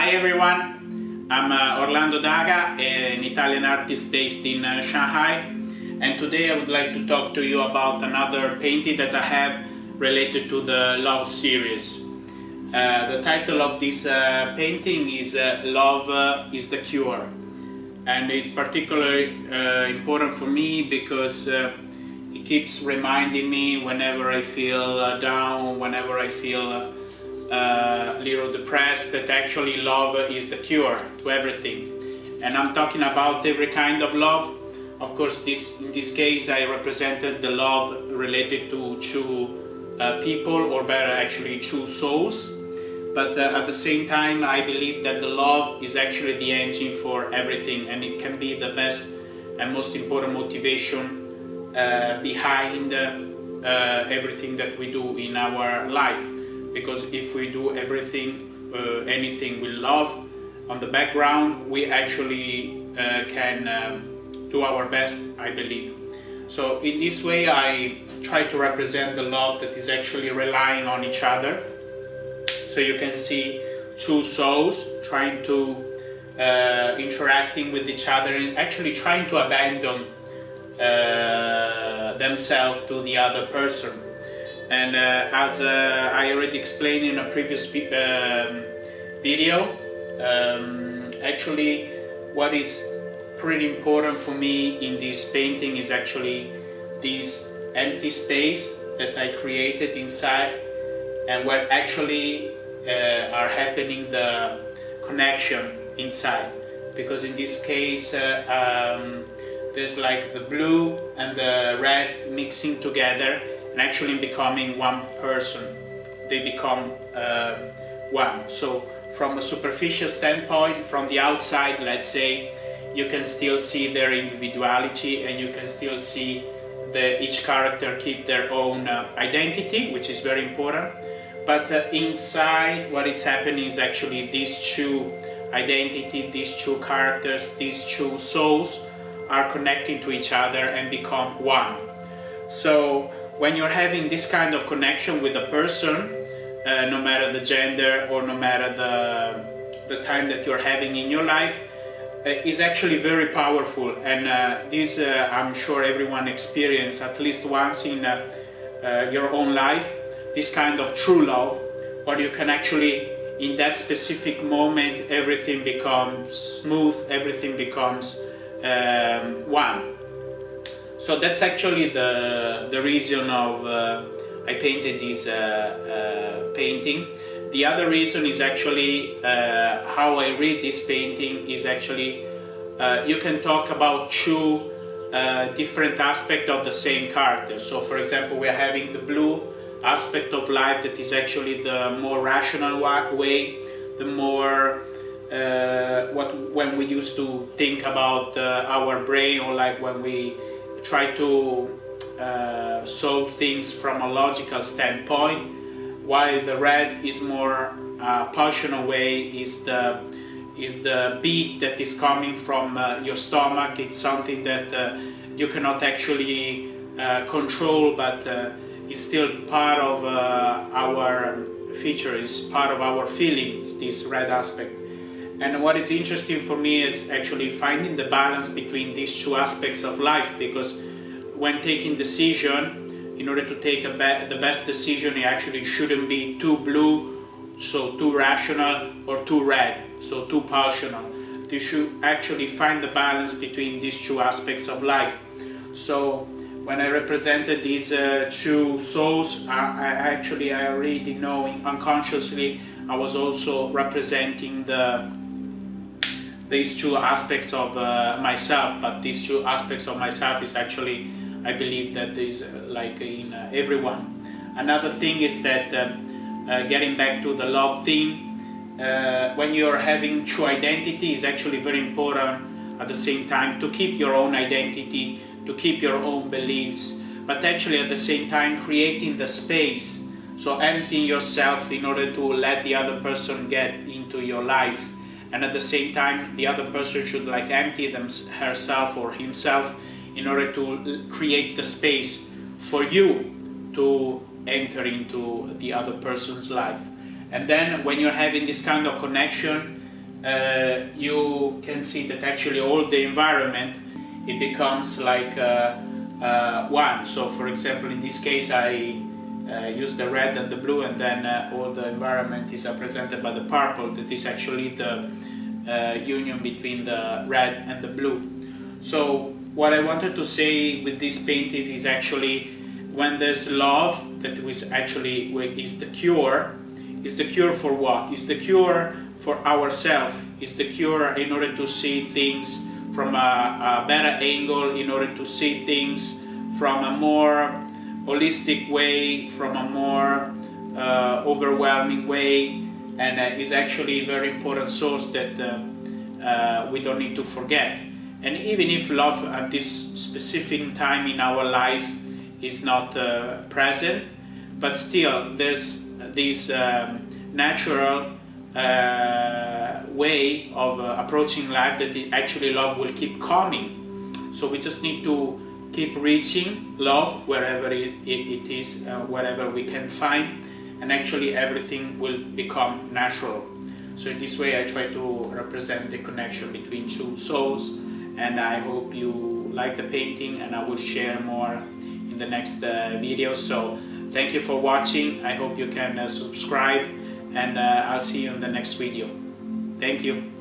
Hi everyone, I'm Orlando Daga, an Italian artist based in Shanghai, and today I would like to talk to you about another painting that I have related to the Love series. The title of this painting is Love is the Cure, and it's particularly important for me because it keeps reminding me whenever I feel down, whenever I feel a little depressed, that actually love is the cure to everything. And I'm talking about every kind of love. Of course, in this case I represented the love related to two people, or better actually two souls. But at the same time I believe that the love is actually the engine for everything, and it can be the best and most important motivation behind everything that we do in our life. Because if we do everything, anything with love on the background, we actually can do our best, I believe. So in this way I try to represent the love that is actually relying on each other. So you can see two souls trying to interacting with each other and actually trying to abandon themselves to the other person. And as I already explained in a previous video, actually what is pretty important for me in this painting is actually this empty space that I created inside, and where actually are happening the connection inside. Because in this case there's like the blue and the red mixing together and actually becoming one person. They become one. So from a superficial standpoint, from the outside, let's say, you can still see their individuality, and you can still see each character keep their own identity, which is very important. But inside, what is happening is actually these two identities, these two characters, these two souls are connecting to each other and become one. So when you're having this kind of connection with a person, no matter the gender or no matter the time that you're having in your life, is actually very powerful. And this I'm sure everyone experienced at least once in your own life, this kind of true love, where you can actually, in that specific moment, everything becomes smooth, everything becomes one. So that's actually the reason of I painted this painting. The other reason is actually how I read this painting is actually you can talk about two different aspects of the same character. So for example, we are having the blue aspect of life that is actually the more rational way, the more when we used to think about our brain, or like when we try to solve things from a logical standpoint, while the red is more passionate way, is the beat that is coming from your stomach. It's something that you cannot actually control, but it's still part of our feature, is part of our feelings, this red aspect. And what is interesting for me is actually finding the balance between these two aspects of life, because when taking decision, in order to take the best decision, it actually shouldn't be too blue, so too rational, or too red, so too passionate. You should actually find the balance between these two aspects of life. So when I represented these two souls, I already knowing unconsciously, I was also representing these two aspects of myself. But these two aspects of myself is actually, I believe that is like in everyone. Another thing is that getting back to the love theme, when you're having true identity, is actually very important at the same time to keep your own identity, to keep your own beliefs, but actually at the same time creating the space, so emptying yourself in order to let the other person get into your life. And at the same time the other person should like empty herself or himself in order to create the space for you to enter into the other person's life. And then when you're having this kind of connection, you can see that actually all the environment, it becomes like one. So for example, in this case I use the red and the blue, and then all the environment is represented by the purple. That is actually the union between the red and the blue. So what I wanted to say with this painting is actually, when there's love, that is actually is the cure. Is the cure for what? Is the cure for ourselves. Is the cure in order to see things from a better angle, in order to see things from a more holistic way, from a more overwhelming way, and is actually a very important source that we don't need to forget. And even if love at this specific time in our life is not present, but still there's this natural way of approaching life, that actually love will keep coming. So we just need to keep reaching love wherever it is, wherever we can find, and actually everything will become natural. So in this way I try to represent the connection between two souls, and I hope you like the painting, and I will share more in the next video. So thank you for watching. I hope you can subscribe, and I'll see you in the next video. Thank you.